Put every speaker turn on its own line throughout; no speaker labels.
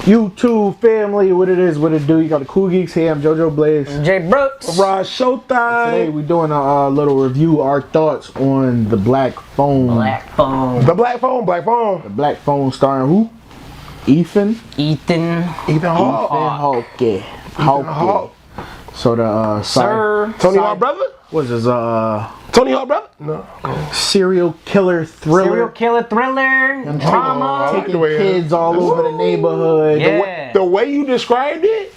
YouTube family, what it is, what it do. You got the Cool Geeks here. I'm JoJo Blaze.
Jay Brooks.
Rod Showtime.
Today we're doing a little review, our thoughts on the Black Phone.
Black Phone.
The Black Phone.
The Black Phone starring who? Ethan
Hawke.
Hawke. So the
Tony Hawk brother?
What's his
Tony Hawk brother? No.
serial killer thriller?
Drama.
Taking kids all over the neighborhood.
Yeah.
The way you described it,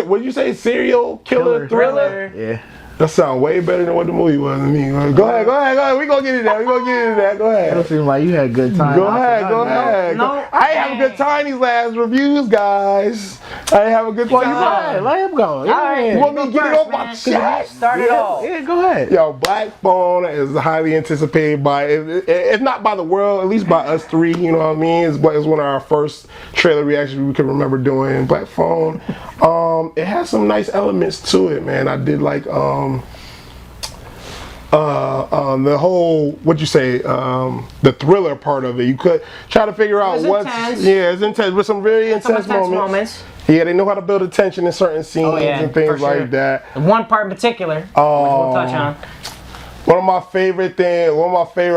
what did you say? Serial killer thriller?
Yeah.
That sounds way better than what the movie was to me. Go ahead. We gonna get into that. Go
It
ahead.
seems like you had a good time.
Go ahead.
No,
I ain't have a good time these last reviews, guys. I ain't have a good time.
Well, you go ahead. Let him go.
right.
You want me to get it off my chest?
Start it off.
Yeah, go ahead.
Yo, Black Phone is highly anticipated by, if not by the world, at least by us three, you know what I mean? It's one of our first trailer reactions we can remember doing. Black Phone. It has some nice elements to it, man. I did like, the whole, what'd you say, the thriller part of it. You could try to figure out what's
intense.
Yeah, it's intense with some very intense moments. Yeah, they know how to build a tension in certain scenes and things like that.
One part in particular, which we'll touch on.
One of my favorite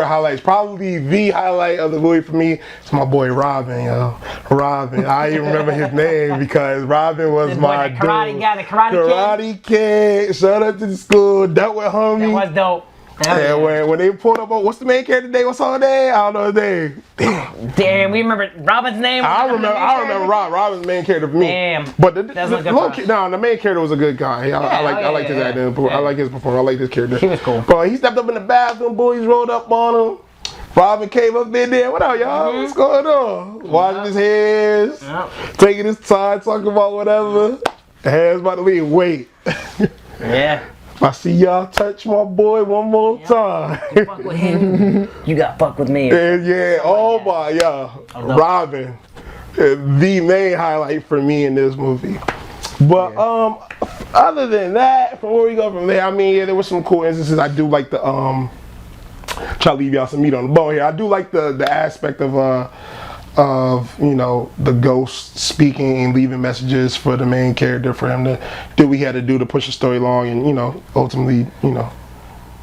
highlights, probably the highlight of the movie for me, is my boy Robin, yo. Robin. I even remember his name because Robin was my
the karate
dude.
guy, the karate
Kid. Shout out to the school. Dealt with homie.
That was dope.
And when they pulled up on, what's the main character name? What's her name? I don't know his name.
Damn, we remember Robin's name.
I remember Robin's the main character for me.
Damn.
But the main character was a good guy. I like his acting. I like his performance. I like his character.
He was cool.
But he stepped up in the bathroom, boys rolled up on him. Robin came up in there. What up, y'all? What's going on? Washing his hands, taking his time, talking about whatever. The hands about to leave. Wait.
Yeah.
I see y'all touch my boy one more time.
You fuck with him, you got fuck with me.
Robin, the main highlight for me in this movie. But other than that, from where we go from there, I mean, there were some cool instances. I do like the try to leave y'all some meat on the bone here. I do like the aspect of you know, the ghost speaking and leaving messages for the main character, for him to do what he had to do to push the story along and, you know, ultimately, you know,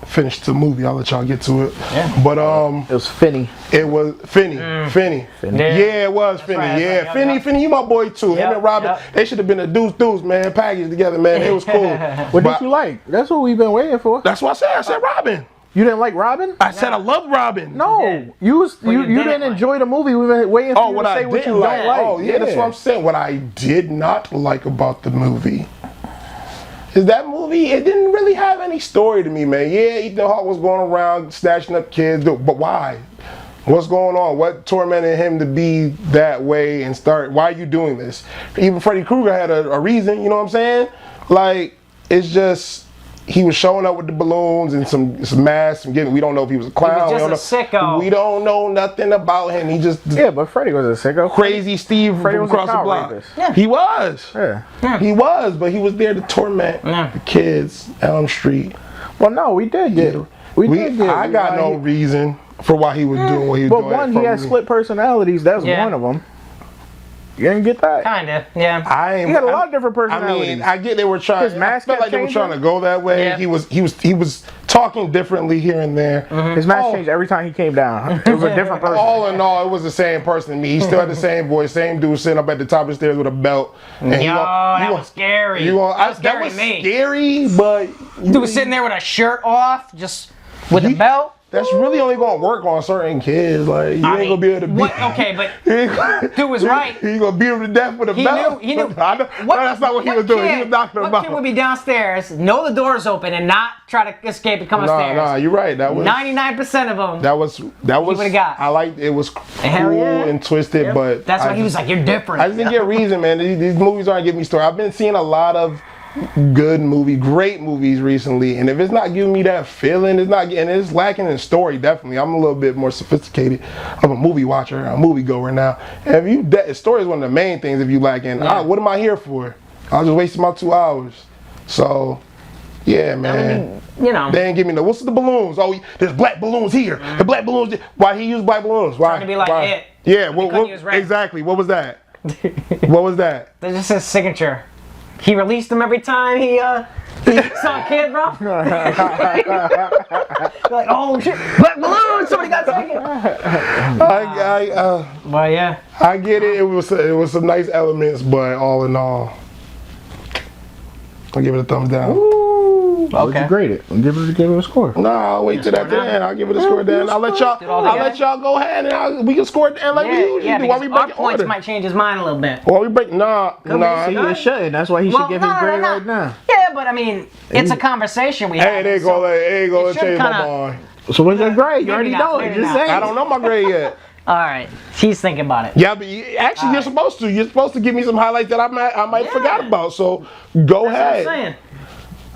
finish the movie. I'll let y'all get to it. Yeah. But
it was Finney.
It was Finney. Finney. Yeah, it was Finney.
Right.
Finney, you my boy too. Him and Robin, they should have been a deuce, man, packaged together, man. It was cool.
What did you like? That's what we've been waiting for.
That's what I said. I said Robin.
You didn't like Robin?
I said I love Robin.
No, you didn't enjoy the movie. We've been waiting for you to say what you don't like.
Oh yeah, that's what I'm saying. What I did not like about the movie is that movie, it didn't really have any story to me, man. Yeah, Ethan Hawke was going around snatching up kids, but why? What's going on? What tormented him to be that way and start? Why are you doing this? Even Freddy Krueger had a reason, you know what I'm saying? Like, it's just, he was showing up with the balloons and some masks and we don't know if he was a clown.
He was just a sicko.
We don't know nothing about him. He just
but Freddy was a sicko.
Crazy Steve from across the block.
Yeah.
He was.
Yeah.
He was, but he was there to torment the kids, Elm Street.
Well, no, we did get it.
I got no reason for why he was doing what he was doing.
But one, he had split personalities. That's one of them. You didn't get that?
Kinda, yeah.
He had a lot of different personalities.
I mean, I get they were trying.
His mask
I felt like they were trying to go that way.
Yeah.
He was talking differently here and there.
His mask changed every time he came down. It was a different person.
All in all, it was the same person to me. He still had the same voice, same dude sitting up at the top of the stairs with a belt. And
that was scary.
That was scary, but
dude was sitting there with a shirt off, just with a belt.
That's really only gonna work on certain kids. Like, you ain't gonna be able to beat.
Okay, but dude was right.
You gonna beat him to death with a belt.
He knew.
That's not what he was doing. He was knocking him out.
What kid would be downstairs, know the door's open, and not try to escape and come upstairs?
Nah, you're right. That was
99% of them.
That was.
He would've got.
I liked it. Was cool and twisted, but
that's why he was like, "You're different."
I just didn't get a reason, man. These movies aren't giving me story. I've been seeing a lot of great movies recently, and if it's not giving me that feeling, it's lacking in story. Definitely, I'm a little bit more sophisticated of a movie watcher, a movie goer now. And if story is one of the main things. If you lacking, what am I here for? I was just wasting my 2 hours. So, yeah, man.
I mean, you know,
they ain't give me what's the balloons? Oh, there's black balloons here. The black balloons. Why he used black balloons? Why?
Trying to be like it.
Yeah. Exactly. What was that? What was that?
That's just his signature. He released them every time he saw a kid, bro. Like, oh shit, black balloon! Somebody got taken. Well, yeah.
I get it. It was some nice elements, but all in all, I'll give it a thumbs down.
Ooh, okay. Would you grade it? Give it a score.
No, I'll wait till that end. I'll give it a score then. I'll let y'all go ahead and we can score at the end like we usually do. While we break
points might change his mind a little bit.
While we break, nah.
He shouldn't. That's why he should give his grade right now.
Yeah, but I mean, it's a conversation we have.
Hey, they go change my mind.
So what's your grade? You already know it. Just say.
I don't know my grade yet.
All right, he's thinking about it.
Yeah, but actually, you're supposed to. You're supposed to give me some highlights that I might forgot about. So go ahead.
That's what I'm saying.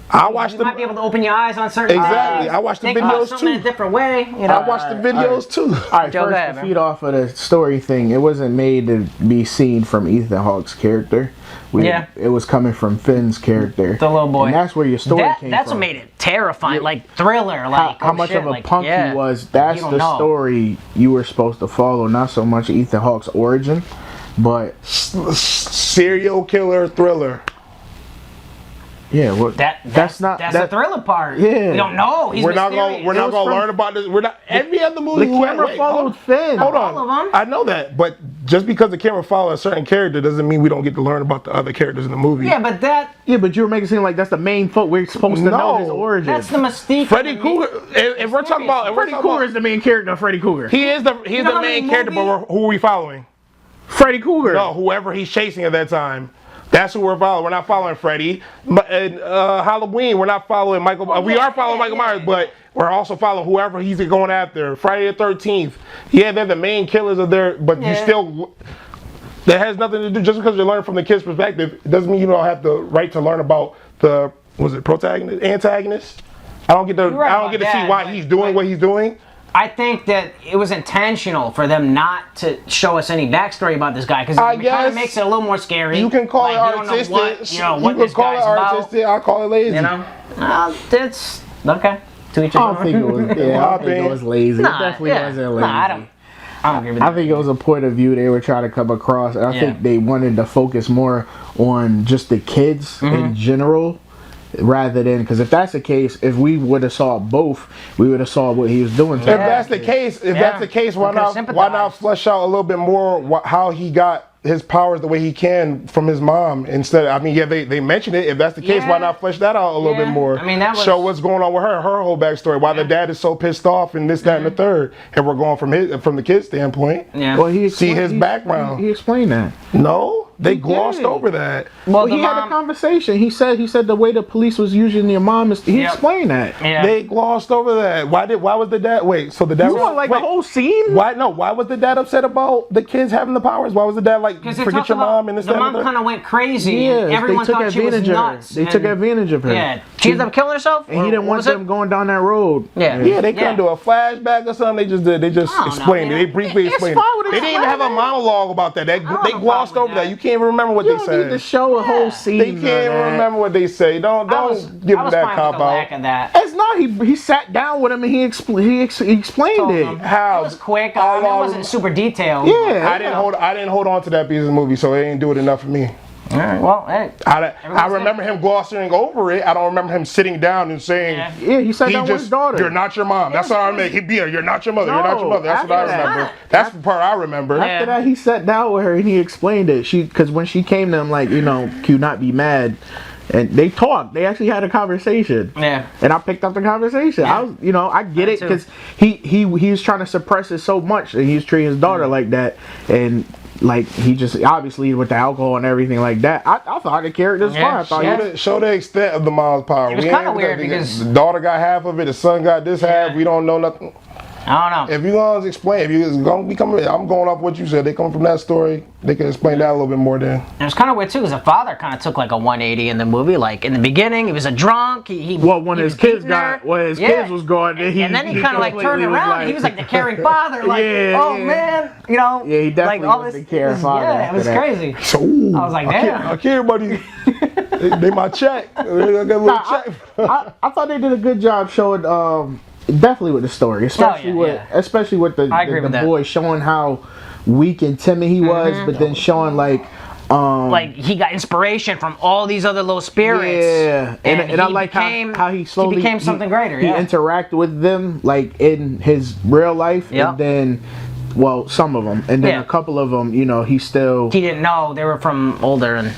I watched
you might be able to open your eyes on certain
Exactly. I watched the videos
something
too.
in a different way. You know?
I watched the videos too.
All right, first to feed off of the story thing, it wasn't made to be seen from Ethan Hawke's character. It was coming from Finn's character.
The little boy.
And that's where your story came from.
That's what made it terrifying, like thriller. Like
how much of a punk he was. That's the story you were supposed to follow. Not so much Ethan Hawke's origin, but
serial killer thriller.
Yeah, well, that's
the thriller part.
Yeah,
we don't know.
We're not gonna learn about this. We're not every other movie.
The camera followed Finn.
Hold on,
all of them.
I know that, but just because the camera follows a certain character doesn't mean we don't get to learn about the other characters in the movie.
Yeah, but
you were making it seem like that's the main foot. We're supposed to know his origin.
That's the mystique.
Freddy Krueger. If we're talking about
Freddy Krueger is the main character of Freddy Krueger.
He is the main character, but who are we following?
Freddy Krueger.
No, whoever he's chasing at that time. That's who we're following. We're not following Freddy. But Halloween, we're not following Michael. We are following Michael Myers, but we're also following whoever he's going after. Friday the 13th. Yeah, they're the main killers of their. But you still. That has nothing to do. Just because you learn from the kid's perspective, it doesn't mean you don't have the right to learn about the protagonist, antagonist. I don't get to see why he's doing what he's doing.
I think that it was intentional for them not to show us any backstory about this guy because it kind of makes it a little more scary.
You can call it artistic. You can call it artistic. I'll call it lazy.
You know, it's okay. To each other.
I think it was. Yeah, I think it was lazy. It definitely wasn't lazy.
I don't agree with that.
I think it was a point of view they were trying to come across. And I think they wanted to focus more on just the kids in general. Rather than, because if that's the case, if we would have saw both, we would have saw what he was doing.
If that's the case, why not flesh out a little bit more how he got his powers the way he can from his mom instead? I mean, they mentioned it. If that's the case, why not flesh that out a little bit more?
I mean,
show what's going on with her whole backstory, why the dad is so pissed off and this, that, and the third. And we're going from the kid's standpoint.
Yeah.
Well, see his background.
He explained that.
No. They glossed over that.
Well, he had a conversation. He said the way the police was using your mom is. He explained that.
Yeah.
They glossed over that. Why was the dad? Wait, so the dad?
You want the whole scene?
Why was the dad upset about the kids having the powers? Why was the dad like forget your mom and this?
The mom kind of went crazy.
Yeah,
everyone thought she was nuts.
They took advantage of her.
Yeah, she ended up killing herself.
And he didn't want them going down that road.
Yeah, they couldn't do a flashback or something. They just explained it. They briefly explained it. They didn't even have a monologue about that. They glossed over that. You can't even remember what they said.
Need to show a whole scene.
They can't even remember what they say. Don't give them that cop out.
It's not. He sat down with him and he explained it.
How?
It was quick. It wasn't super detailed.
Yeah.
I didn't hold on to that piece of the movie, so it didn't do it enough for me.
All right. Well, hey.
I remember him glossing over it. I don't remember him sitting down and saying,
"Yeah, he sat down with his daughter.
You're not your mom." That's all I remember. You're not your mother. You're not your mother. That's what I remember. That's the part I remember.
After that, he sat down with her and he explained it. Because when she came to him, like, can you not be mad? And they talked. They actually had a conversation.
Yeah.
And I picked up the conversation.
Yeah.
I get it because he was trying to suppress it so much, and he was treating his daughter like that, and. Like, he just, obviously, with the alcohol and everything like that, I thought the character was fine. I thought
show the extent of the mom's power.
It was kind of weird because
the daughter got half of it, the son got this half, we don't know nothing.
I don't know.
If you're going to explain, I'm going off what you said. They come from that story. They can explain that a little bit more then.
And it was kind of weird, too, because the father kind of took like a 180 in the movie. Like, in the beginning, he was a drunk.
When his kids was gone,
and then he kind of like turned around. He was like the caring father. Like, man.
Yeah, he definitely was the caring father.
Yeah, it was crazy.
So,
I was like, damn.
I care, buddy. They my check. I got a little check.
I thought they did a good job showing definitely with the story, especially with the boy showing how weak and timid he was, but then showing like
he got inspiration from all these other little spirits.
Yeah, and I like how he slowly
became something greater.
He interacted with them like in his real life, and then. Well, some of them, and then a couple of them, you know, he didn't
know they were from older, and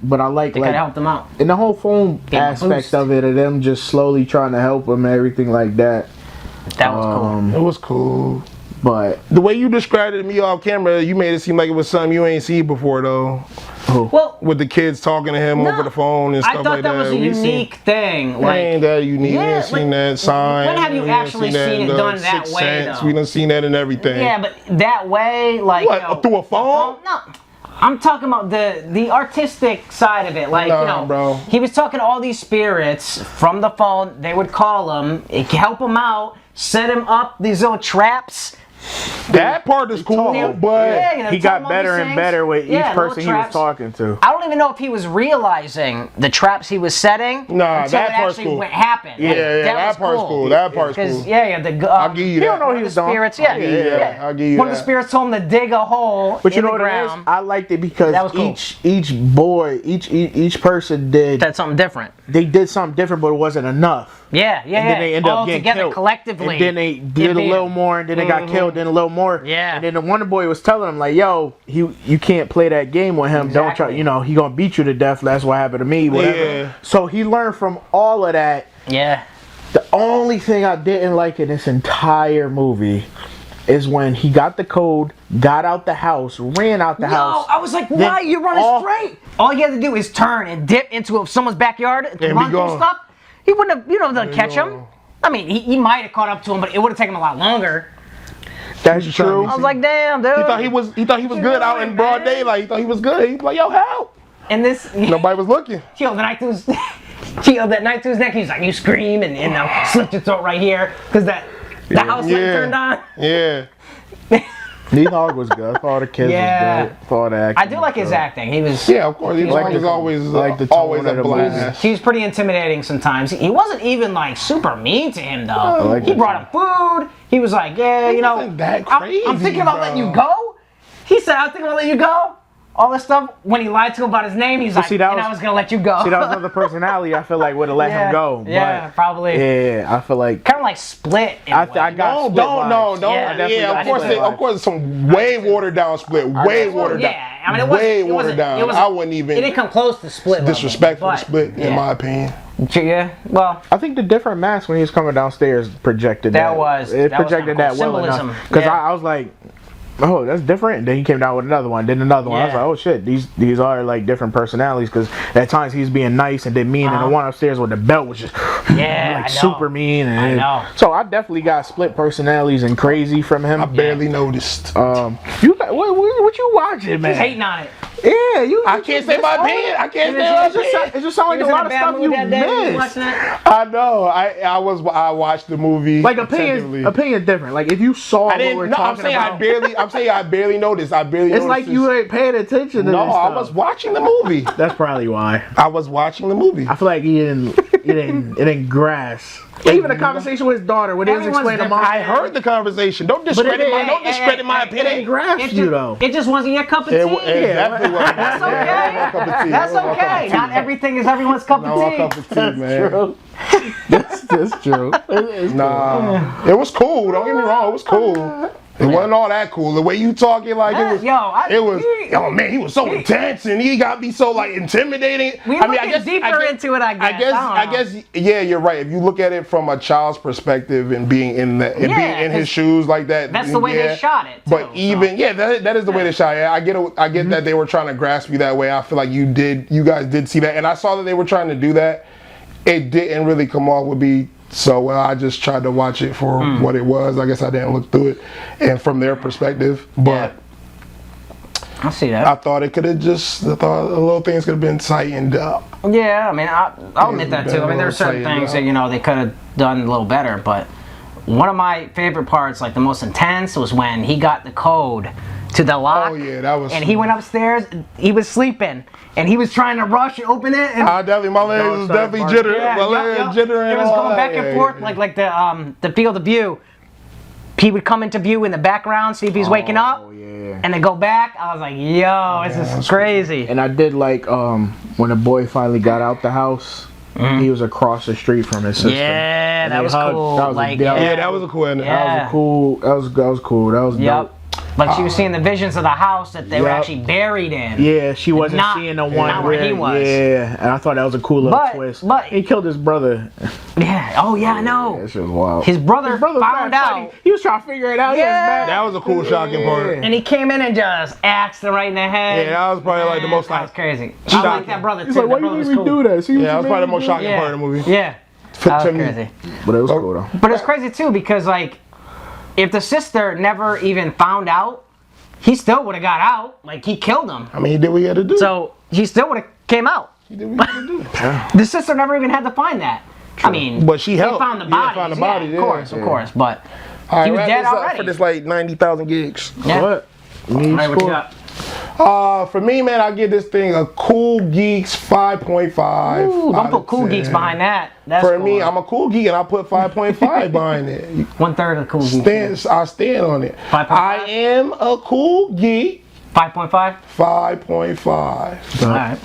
But I like
they could help them out.
And the whole phone aspect of it, of them just slowly trying to help him and everything like that.
That was cool.
It was cool.
But
the way you described it to me off camera, you made it seem like it was something you ain't seen before, though.
Well,
with the kids talking to him over the phone and stuff like that.
I thought that was a unique thing.
Like, ain't that unique? We ain't seen that sign.
When have you actually seen it done that way, though?
We done seen that in everything.
Yeah, but that way, like...
What, through a phone?
No. I'm talking about the artistic side of it. Like,
bro.
He was talking to all these spirits from the phone. They would call him, help him out, set him up these little traps.
That part is cool, but
he got better and better with each person he was talking to.
I don't even know if he was realizing the traps he was setting until
that part's
actually
cool.
happened.
That part's cool. That part's cool.
I'll
give you that.
You don't know he was
spirits.
I'll give you that.
One of the spirits told him to dig a hole
but you
in
know
the ground.
What it is? I liked it because
cool.
each person did
something different.
They did something different, but it wasn't enough.
Yeah.
And then they ended up getting
together
killed.
Collectively.
And then they did a little more, and then they got killed, then a little more.
Yeah.
And then the Wonder Boy was telling him, like, yo, you can't play that game with him.
Exactly.
Don't try, he gonna beat you to death. That's what happened to me, whatever. Yeah. So he learned from all of that.
Yeah.
The only thing I didn't like in this entire movie is when he got the code, got out the house, ran out the house.
I was like, why you running straight? All you had to do is turn and dip into someone's backyard and run through stuff. He wouldn't have, done catch him. I mean, he might have caught up to him, but it would have taken him a lot longer.
That's true.
I was like, damn, dude.
He thought he was good out in broad daylight. He thought he was good. He was like, yo, help.
And this...
Nobody was looking.
She yelled that knife to his neck. He's like, you scream and slit your throat right here. Because the house light turned on.
Yeah.
Ethan Hawke was good. I thought the kids was good. Thought the acting
I do like his acting. He was...
Yeah, of course. He was always a blast.
He was pretty intimidating sometimes. He wasn't even, super mean to him, though. He brought him food. He was like,
wasn't that crazy,
I'm thinking about letting you go. He said, I'm thinking about letting you go. All this stuff, when he lied to him about his name, he's like, I was going to let you go.
See, that was another personality I feel like would have let him go.
Yeah, probably.
Yeah, I feel like...
Kind of like Split.
I got Split.
Don't. Yeah, of course, some way watered down Split. Way watered down.
Yeah, I mean, it wasn't down.
I wouldn't even...
It didn't come close to Split.
Disrespectful to Split, in my opinion.
Yeah, well...
I think the different mask when he was coming downstairs projected that.
It
projected that well enough. Because I was like... Oh, that's different. And then he came down with another one, then another one. I was like, oh shit, these are like different personalities. Because at times he's being nice and then mean, and the one upstairs with the belt was just super mean. And
I know.
So I definitely got split personalities and crazy from him.
I barely noticed.
You got, what you watching, man?
He's hating on it.
Yeah,
I can't say my opinion.
It just sounds like a lot of stuff you missed.
I know. I watched the movie.
Like opinion different. Like if you saw what we're talking about.
I'm saying I barely noticed. It's
like you ain't paying attention to this stuff.
I was watching the movie.
That's probably why.
I was watching the movie.
I feel like it didn't grasp. Even the conversation with his daughter when he was explaining mom.
I heard the conversation. Don't discredit my opinion.
It didn't grasp you though.
It just wasn't your cup of tea.
It definitely wasn't.
That's okay. That's okay. Not everything is everyone's cup of tea.
Cup of tea, man.
True. That's true.
Nah, it was cool. Don't get me wrong. It was cool. It wasn't all that cool. The way you talking, like oh man, he was so intense and he got me so like intimidating.
I guess deeper into it.
I guess yeah, you're right. If you look at it from a child's perspective and being in being in his shoes like that,
that's the way they shot it.
But that is the way they shot it. I get that they were trying to grasp you that way. I feel like you guys did see that, and I saw that they were trying to do that. It didn't really come off with me. So I just tried to watch it for what it was. I guess I didn't look through it, and from their perspective. But
I see that.
I thought it could have a little things could have been tightened up.
Yeah, I mean, I'll admit that too. I mean, there are certain things that they could have done a little better. But one of my favorite parts, like the most intense, was when he got the code to the lock.
Oh yeah, that was.
And he went upstairs. He was sleeping, and he was trying to rush and open it. And
My legs was definitely jittering. My legs jittering.
It was going back and forth like the field of view. He would come into view in the background, see if he's waking up, and then go back. I was like, yo, this is crazy.
And I did like when the boy finally got out the house. He was across the street from his sister.
Yeah, that was cool.
That was a cool ending.
That was cool. That was cool. That was dope.
Like she was seeing the visions of the house that they were actually buried in.
Yeah, she wasn't seeing the one
where he was.
Yeah, and I thought that was a cool little twist.
But
he killed his brother.
Yeah. Oh yeah, I know.
Yeah, that shit was wild.
His brother found out.
He was trying to figure it out.
Yeah.
That was a cool shocking part.
And he came in and just axed her right in the head.
Yeah, that was probably like the most
that was crazy. I like that brother too.
He's like, why you made me do that?
Yeah, that was probably the most shocking part of the movie.
Yeah. That was crazy.
But it was cool though.
But it's crazy too because like, if the sister never even found out, he still would have got out. Like he killed him.
I mean, he did what he had to do.
So he still would have came out.
He did what he had to do.
The sister never even had to find that. True. I mean,
but she helped.
They found the body. Of course. But he was dead already.
For this like 90,000 gigs.
Yeah.
What?
What you got?
For me, man, I give this thing a Cool Geeks 5.5.
Ooh, don't put Cool Geeks behind that. That's
For
cool.
me, I'm a cool geek and I put 5.5 behind it.
1/3 of the Cool Geeks.
I stand on it.
5.5?
I am a cool geek.
5.5?
5.5.
All right.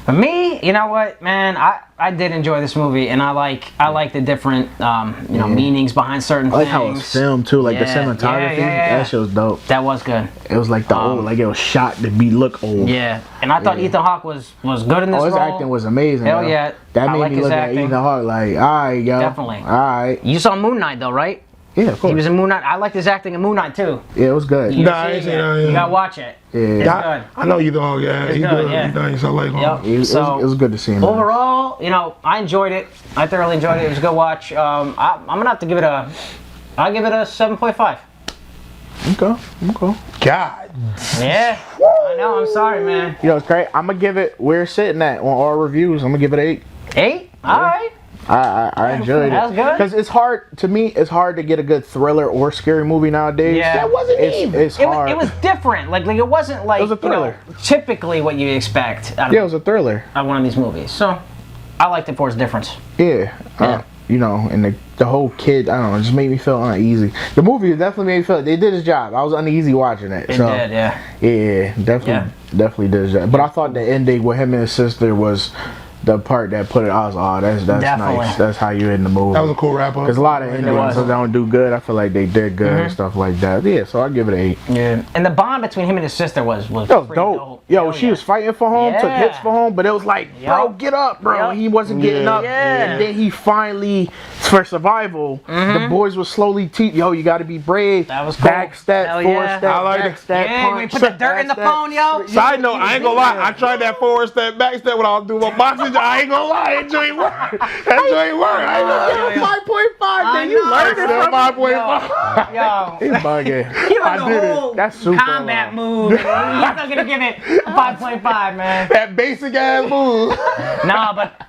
For me, you know what, man, I did enjoy this movie, and I like the different meanings behind certain things.
I like how it was filmed too, like the cinematography. That shit was dope.
That was good.
It was like the old, like it was shot to look old.
Yeah, and I thought Ethan Hawke was good in this role.
His acting was amazing.
Hell yeah,
that made
like
me look
acting.
at Ethan Hawke like, all right, yo,
definitely,
all right.
You saw Moon Knight though, right?
Yeah, of course.
He was in Moon Knight. I liked his acting in Moon Knight too.
Yeah, it was good.
You gotta watch it.
Yeah,
it's good.
I know you though. Yeah, he's good. Yeah. He's nice. I like him.
Yep.
It was good to see him.
Overall, I enjoyed it. I thoroughly enjoyed it. It was a good watch. I'm gonna have to give it a 7.5.
Okay.
God.
Yeah. I know. I'm sorry, man.
It's great. I'm gonna give it. We're sitting at on our reviews. I'm gonna give it 8.
8? All right.
I enjoyed it.
That's good.
Because it's hard to get a good thriller or scary movie nowadays.
Yeah.
That wasn't even.
It's hard.
It was different. Like it wasn't like
it was a thriller.
Typically what you expect.
It was a thriller.
Out of one of these movies. So I liked it for its difference.
Yeah. And the whole kid, I don't know, it just made me feel uneasy. The movie definitely made me feel they did his job. I was uneasy watching it.
It did, yeah.
Yeah, definitely did his job. But I thought the ending with him and his sister was the part that put it. I was, that's nice. That's how you end the movie.
That was a cool wrap up.
Because a lot of endings that don't do good, I feel like they did good and stuff like that. Yeah, so I give it an 8.
Yeah, and the bond between him and his sister was
dope. Yo, she was fighting for home, took hits for home, but it was like, bro, get up, bro. He wasn't getting up, and then he finally, for survival, the boys were slowly you got to be brave.
That was cool.
Back step, forward step,
I like
back step,
punch. We put the dirt in the phone, yo.
Side note, I ain't gonna lie. I tried that forward step, back step when I was doing my boxing. I ain't gonna lie, that joint work. That joint work. I ain't gonna
5.5, man. You learned it from
5.5.
Yo.
He's bugging.
He learned the whole
That's super
combat move. He's not gonna give it a 5.5, man.
That basic ass move.
Nah, but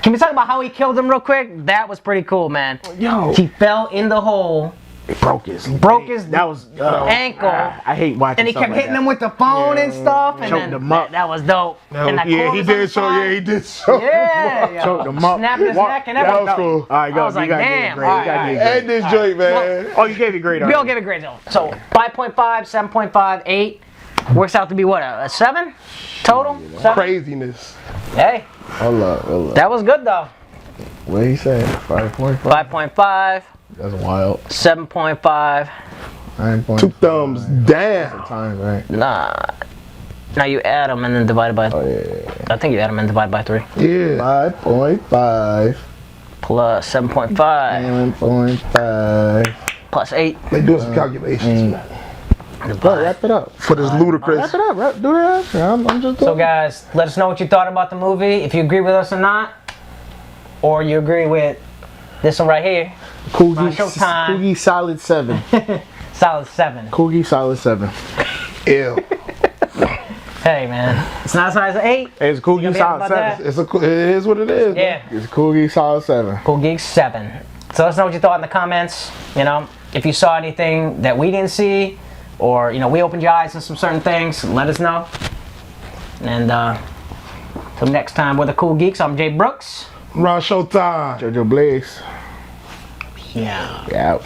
can we talk about how he killed him real quick? That was pretty cool, man.
Yo.
He fell in the hole.
It broke his
That was ankle.
I hate watching.
And he kept hitting him with the phone and stuff. And
choked him up.
That was dope.
He did show.
Yeah.
Choked him up.
Snapped his neck and everything.
That was cool.
All right, go.
I was like, damn.
And this joint, man.
Oh, you gave it great.
We all gave it grades though. So 5.5, 7.5, 8 works out to be what, a 7 total? 7?
Craziness.
Hey.
Hold up.
That was good though.
What did he say? 5.5.
5.5.
That's wild.
7.5.
9.5.
2 thumbs down.
Times, right?
Nah. Now you add them and then divide by.
Oh yeah.
I think you add them and divide by 3.
Yeah.
5.5
plus 7.5
7.5
plus 8.
They doing some calculations.
Bro, wrap it up.
For this ludicrous.
Wrap it up. Do that. I'm just
So guys, let us know what you thought about the movie. If you agree with us or not, or you agree with this one right here.
Coogie solid 7.
Solid 7.
Coogie solid 7.
Ew.
Hey man, it's not as high as an 8.
It's Coogie solid 7.
It is what it is.
Yeah.
It's Coogie solid 7.
Cool Geeks 7. So let us know what you thought in the comments. If you saw anything that we didn't see, or we opened your eyes on some certain things, let us know. And till next time, we're the Cool Geeks. I'm Jay Brooks.
Ron Showtime.
Jojo Blaze.
Yeah.
Yeah.